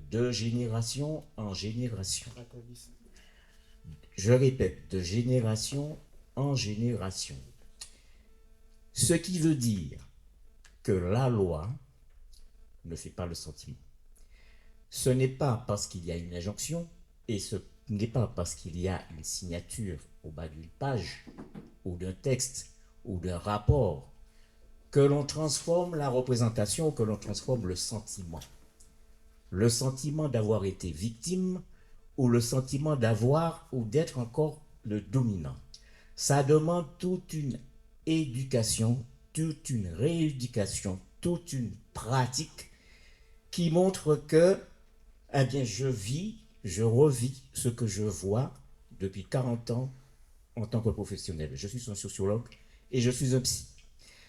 de génération en génération. Je répète, de génération en génération. Ce qui veut dire que la loi ne fait pas le sentiment. Ce n'est pas parce qu'il y a une injonction et ce n'est pas parce qu'il y a une signature au bas d'une page ou d'un texte ou d'un rapport que l'on transforme la représentation, que l'on transforme le sentiment. Le sentiment d'avoir été victime ou le sentiment d'avoir ou d'être encore le dominant. Ça demande toute une éducation, toute une rééducation, toute une pratique qui montre que, eh bien, je vis, je revis ce que je vois depuis 40 ans en tant que professionnel. Je suis un sociologue et je suis un psy.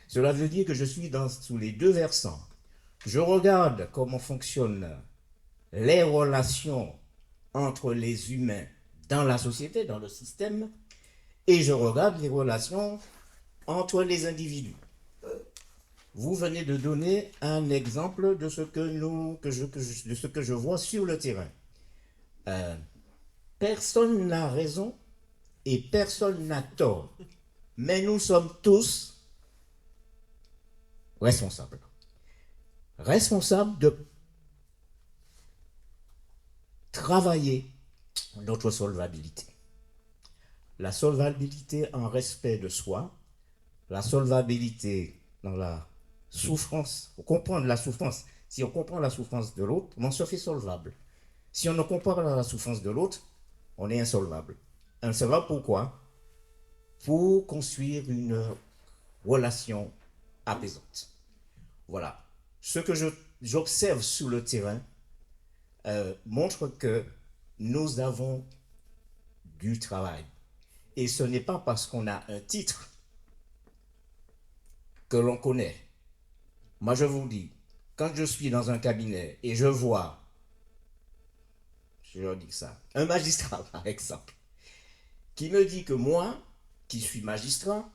Cela veut dire que je suis sous les deux versants. Je regarde comment fonctionnent les relations entre les humains dans la société, dans le système, et je regarde les relations entre les individus. Vous venez de donner un exemple de ce que je vois sur le terrain. Personne n'a raison et personne n'a tort, mais nous sommes tous responsables. Responsables de travailler notre solvabilité. La solvabilité en respect de soi, la solvabilité dans la souffrance, pour comprendre la souffrance. Si on comprend la souffrance de l'autre, on se fait solvable. Si on ne comprend pas la souffrance de l'autre, on est insolvable. Insolvable pourquoi? Pour construire une relation apaisante. Voilà. Ce que j'observe sur le terrain montre que nous avons du travail. Et ce n'est pas parce qu'on a un titre que l'on connaît. Moi, je vous dis, quand je suis dans un cabinet et je vois, je leur dis ça, un magistrat, par exemple, qui me dit que moi, qui suis magistrat,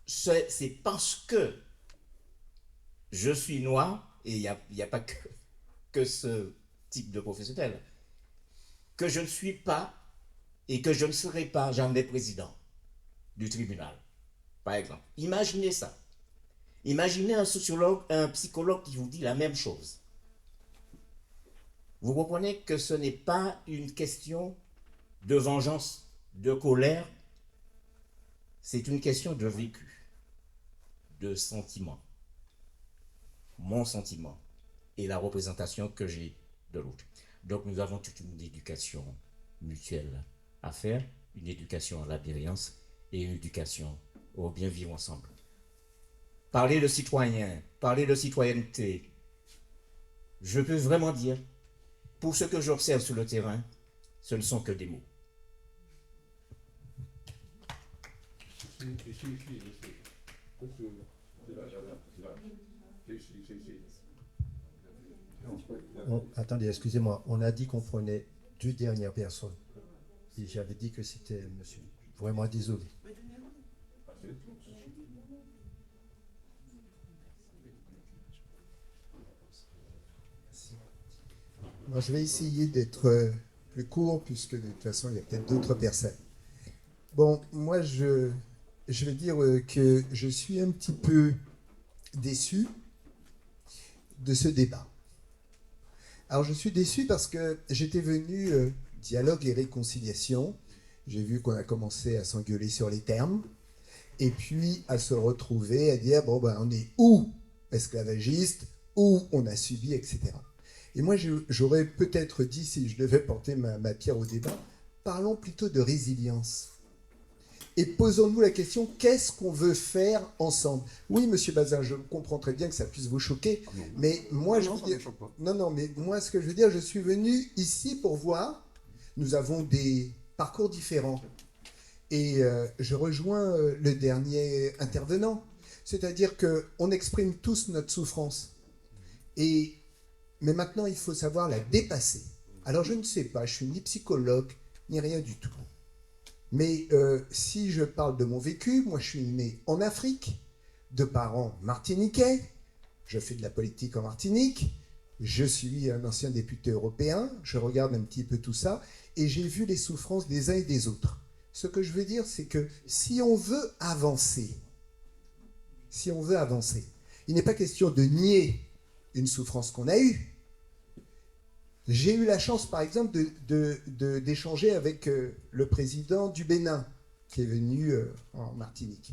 c'est parce que je suis noir, et il n'y a pas que ce type de professionnel, que je ne suis pas et que je ne serai pas jamais président du tribunal, par exemple. Imaginez ça. Imaginez un sociologue, un psychologue qui vous dit la même chose. Vous comprenez que ce n'est pas une question de vengeance, de colère, c'est une question de vécu, de sentiment. Mon sentiment et la représentation que j'ai de l'autre. Donc nous avons toute une éducation mutuelle à faire, une éducation à la bienveillance et une éducation au bien vivre ensemble. Parler de citoyen, parler de citoyenneté, je peux vraiment dire, pour ce que j'observe sur le terrain, ce ne sont que des mots. Attendez, excusez-moi, on a dit qu'on prenait deux dernières personnes. Et j'avais dit que c'était monsieur. Vraiment désolé. Alors, je vais essayer d'être plus court, puisque de toute façon, il y a peut-être d'autres personnes. Bon, moi, je vais dire que je suis un petit peu déçu de ce débat. Alors, je suis déçu parce que j'étais venu dialogue et réconciliation. J'ai vu qu'on a commencé à s'engueuler sur les termes, et puis à se retrouver, à dire, bon, ben, on est ou esclavagiste, ou on a subi, etc. Et moi, j'aurais peut-être dit, si je devais porter ma pierre au débat, parlons plutôt de résilience. Et posons-nous la question, qu'est-ce qu'on veut faire ensemble? Oui, monsieur Bazin, je comprends très bien que ça puisse vous choquer, mais moi, mais moi, ce que je veux dire, je suis venu ici pour voir, nous avons des parcours différents. Et je rejoins le dernier intervenant, c'est-à-dire qu'on exprime tous notre souffrance. Mais maintenant, il faut savoir la dépasser. Alors, je ne sais pas, je suis ni psychologue, ni rien du tout. Mais si je parle de mon vécu, moi, je suis né en Afrique, de parents martiniquais, je fais de la politique en Martinique, je suis un ancien député européen, je regarde un petit peu tout ça, et j'ai vu les souffrances des uns et des autres. Ce que je veux dire, c'est que si on veut avancer, il n'est pas question de nier une souffrance qu'on a eue. J'ai eu la chance, par exemple, d'échanger avec le président du Bénin, qui est venu en Martinique.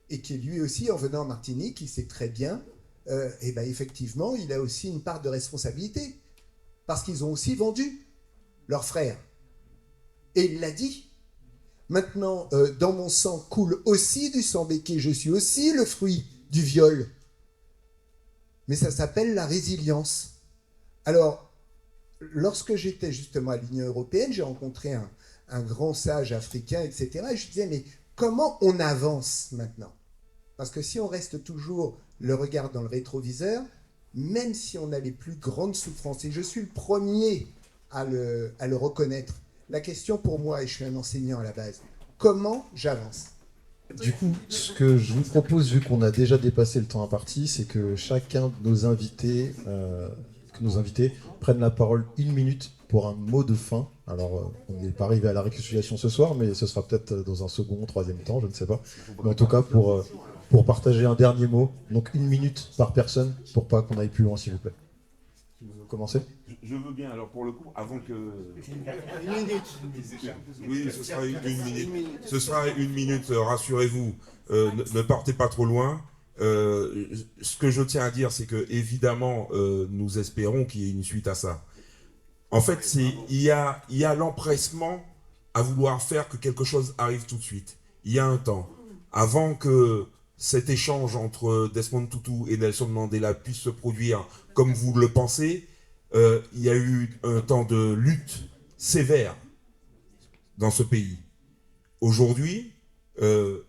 Et qui, lui aussi, en venant en Martinique, il sait très bien, et ben effectivement, il a aussi une part de responsabilité. Parce qu'ils ont aussi vendu leurs frères. Et il l'a dit. Maintenant, dans mon sang coule aussi du sang béquet, je suis aussi le fruit du viol. Mais ça s'appelle la résilience. Alors, lorsque j'étais justement à l'Union européenne, j'ai rencontré un grand sage africain, etc. Et je disais, mais comment on avance maintenant? Parce que si on reste toujours le regard dans le rétroviseur, même si on a les plus grandes souffrances, et je suis le premier à le reconnaître, la question pour moi, et je suis un enseignant à la base, comment j'avance? Du coup, ce que je vous propose, vu qu'on a déjà dépassé le temps imparti, c'est que chacun de nos invités, prenne la parole 1 minute pour un mot de fin. Alors, on n'est pas arrivé à la réconciliation ce soir, mais ce sera peut-être dans un second, troisième temps, je ne sais pas. Mais en tout cas, pour partager un dernier mot, donc 1 minute par personne, pour pas qu'on aille plus loin, s'il vous plaît. Vous commencez? Je veux bien, alors pour le coup, avant que... 1 minute. Oui, ce sera 1 minute. Ce sera 1 minute, rassurez-vous. Ne partez pas trop loin. Ce que je tiens à dire, c'est que évidemment, nous espérons qu'il y ait une suite à ça. En fait, il y a l'empressement à vouloir faire que quelque chose arrive tout de suite. Il y a un temps. Avant que cet échange entre Desmond Tutu et Nelson Mandela puisse se produire comme vous le pensez, il y a eu un temps de lutte sévère dans ce pays. Aujourd'hui,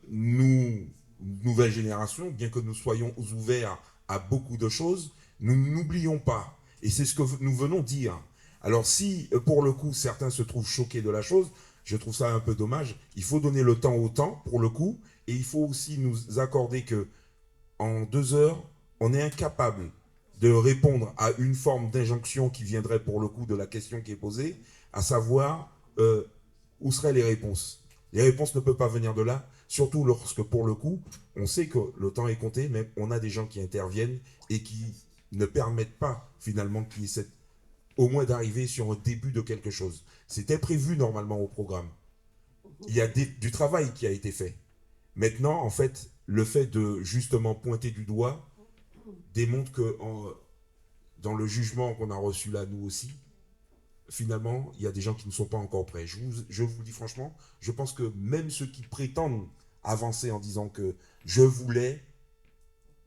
nous, nouvelle génération, bien que nous soyons ouverts à beaucoup de choses, nous n'oublions pas. Et c'est ce que nous venons dire. Alors si, pour le coup, certains se trouvent choqués de la chose, je trouve ça un peu dommage. Il faut donner le temps au temps, pour le coup, et il faut aussi nous accorder que en 2 heures, on est incapable de répondre à une forme d'injonction qui viendrait, pour le coup, de la question qui est posée, à savoir où seraient les réponses. Les réponses ne peuvent pas venir de là, surtout lorsque, pour le coup, on sait que le temps est compté, mais on a des gens qui interviennent et qui ne permettent pas, finalement, qu'il y ait au moins d'arriver sur un début de quelque chose. C'était prévu, normalement, au programme. Il y a du travail qui a été fait. Maintenant, en fait, le fait de, justement, pointer du doigt démontre que, dans le jugement qu'on a reçu là, nous aussi, finalement, il y a des gens qui ne sont pas encore prêts. Je vous le dis franchement, je pense que même ceux qui prétendent avancer en disant que je voulais,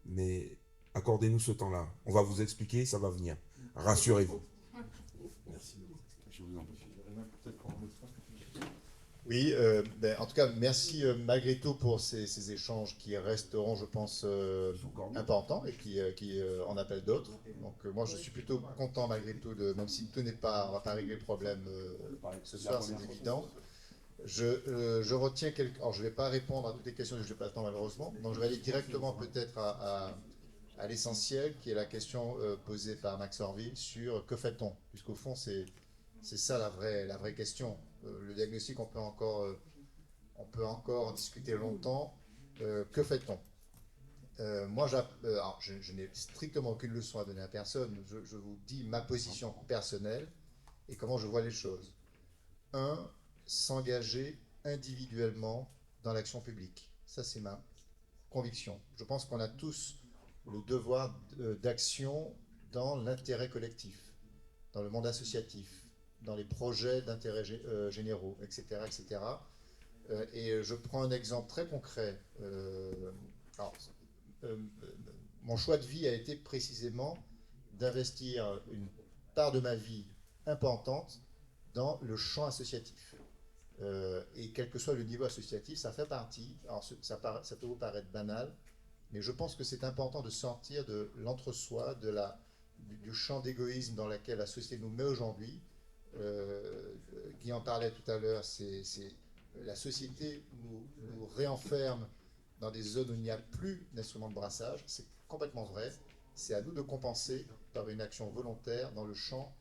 mais accordez-nous ce temps-là. On va vous expliquer, ça va venir. Rassurez-vous. Merci. Je vous en prie. Oui, en tout cas, merci malgré tout pour ces échanges qui resteront, je pense, importants et qui en appellent d'autres. Donc moi, je suis plutôt content malgré tout, même si tout n'est pas, on va pas régler le problème ce soir, c'est évident. Je retiens quelques... Alors, je ne vais pas répondre à toutes les questions, je n'ai pas le temps malheureusement. Donc, je vais aller directement peut-être à l'essentiel, qui est la question posée par Max Orville sur que fait-on, puisqu'au fond c'est ça la vraie question. Le diagnostic, on peut encore discuter longtemps. Que fait-on? Moi, alors, je n'ai strictement aucune leçon à donner à personne. Je vous dis ma position personnelle et comment je vois les choses. 1. S'engager individuellement dans l'action publique. Ça, c'est ma conviction. Je pense qu'on a tous le devoir d'action dans l'intérêt collectif, dans le monde associatif, dans les projets d'intérêt généraux, etc. etc. Et je prends un exemple très concret. Mon choix de vie a été précisément d'investir une part de ma vie importante dans le champ associatif. Et quel que soit le niveau associatif, ça fait partie. Alors ça peut vous paraître banal, mais je pense que c'est important de sortir de l'entre-soi, du champ d'égoïsme dans lequel la société nous met aujourd'hui. Guy en parlait tout à l'heure, la société nous réenferme dans des zones où il n'y a plus d'instruments de brassage. C'est complètement vrai. C'est à nous de compenser par une action volontaire dans le champ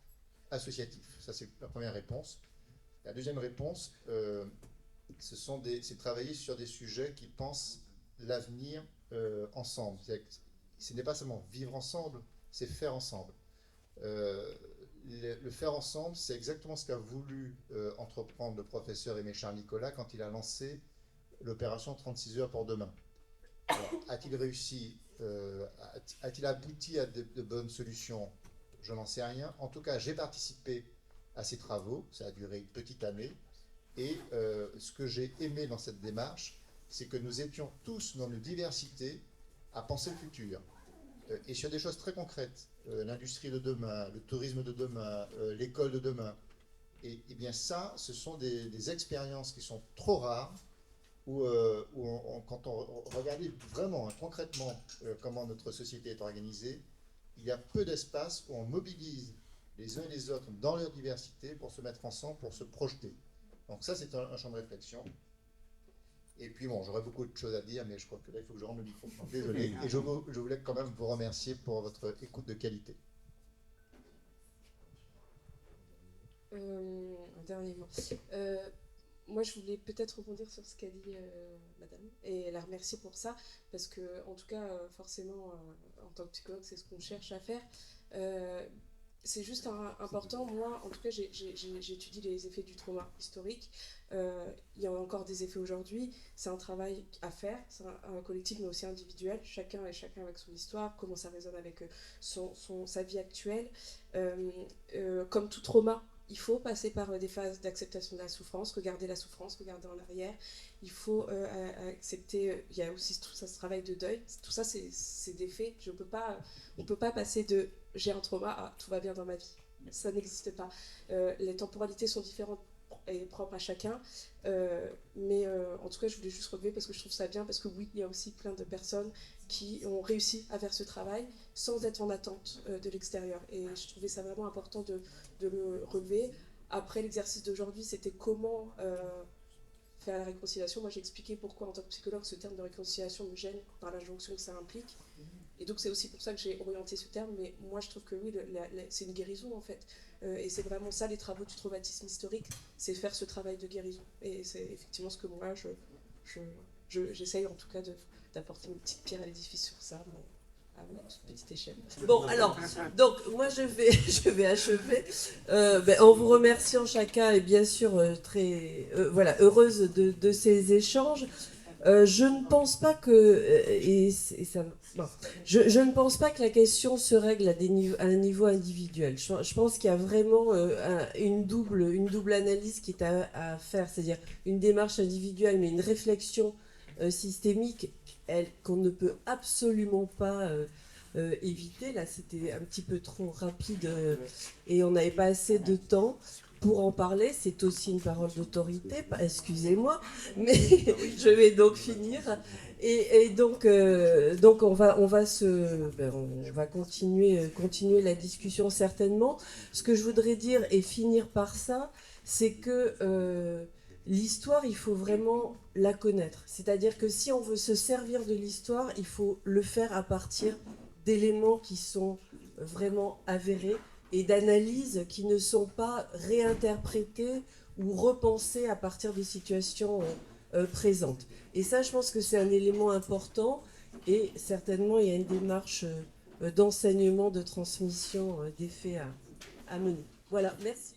associatif. Ça, c'est la première réponse. La deuxième réponse, c'est travailler sur des sujets qui pensent l'avenir ensemble. Ce n'est pas seulement vivre ensemble, c'est faire ensemble. Le faire ensemble, c'est exactement ce qu'a voulu entreprendre le professeur Aimé Charles Nicolas quand il a lancé l'opération 36 heures pour demain. A-t-il réussi, a-t-il abouti à de bonnes solutions? Je n'en sais rien. En tout cas, j'ai participé à ces travaux, ça a duré une petite année, et ce que j'ai aimé dans cette démarche, c'est que nous étions tous dans nos diversités à penser le futur, et sur des choses très concrètes, l'industrie de demain, le tourisme de demain, l'école de demain, et bien ça, ce sont des expériences qui sont trop rares, où quand on regardait vraiment, concrètement, comment notre société est organisée, il y a peu d'espace où on mobilise les uns et les autres dans leur diversité pour se mettre ensemble, pour se projeter. Donc ça, c'est un champ de réflexion. Et puis bon, j'aurais beaucoup de choses à dire, mais je crois que là, il faut que je rende le micro. Donc, désolé. Et je voulais quand même vous remercier pour votre écoute de qualité. Un dernier mot. Moi, je voulais peut-être rebondir sur ce qu'a dit madame et la remercier pour ça, parce que, en tout cas, forcément, en tant que psychologue, c'est ce qu'on cherche à faire. C'est juste important. Moi, en tout cas, j'étudie les effets du trauma historique. Il y a encore des effets aujourd'hui. C'est un travail à faire. C'est un collectif, mais aussi individuel. Chacun avec son histoire, comment ça résonne avec sa vie actuelle. Comme tout trauma, il faut passer par des phases d'acceptation de la souffrance, regarder la souffrance, regarder en arrière. Il faut accepter. Il y a aussi tout ça, ce travail de deuil. Tout ça, c'est des faits. On ne peut pas passer de j'ai un trauma à tout va bien dans ma vie. Ça n'existe pas. Les temporalités sont différentes et propres à chacun. Mais en tout cas, je voulais juste relever parce que je trouve ça bien. Parce que oui, il y a aussi plein de personnes qui ont réussi à faire ce travail sans être en attente de l'extérieur. Et je trouvais ça vraiment important de le relever. Après, l'exercice d'aujourd'hui, c'était comment faire la réconciliation. Moi, j'ai expliqué pourquoi, en tant que psychologue, ce terme de réconciliation me gêne par l'injonction que ça implique. Et donc, c'est aussi pour ça que j'ai orienté ce terme. Mais moi, je trouve que oui, c'est une guérison, en fait. Et c'est vraiment ça, les travaux du traumatisme historique, c'est faire ce travail de guérison. Et c'est effectivement ce que moi, j'essaye, en tout cas, d'apporter une petite pierre à l'édifice sur ça. Mais à une toute petite échelle. Bon, alors, donc moi je vais achever en vous remerciant chacun et bien sûr très heureuse de ces échanges. Je ne pense pas que je ne pense pas que la question se règle à un niveau individuel. Je pense qu'il y a vraiment une double analyse qui est à faire, c'est-à-dire une démarche individuelle mais une réflexion systémique qu'on ne peut absolument pas éviter. Là, c'était un petit peu trop rapide et on n'avait pas assez de temps pour en parler. C'est aussi une parole d'autorité, excusez-moi, mais je vais donc finir. Et donc on va continuer la discussion certainement. Ce que je voudrais dire et finir par ça, c'est que l'histoire, il faut vraiment la connaître. C'est-à-dire que si on veut se servir de l'histoire, il faut le faire à partir d'éléments qui sont vraiment avérés et d'analyses qui ne sont pas réinterprétées ou repensées à partir de situations présentes. Et ça, je pense que c'est un élément important et certainement il y a une démarche d'enseignement, de transmission des faits à mener. Voilà, merci.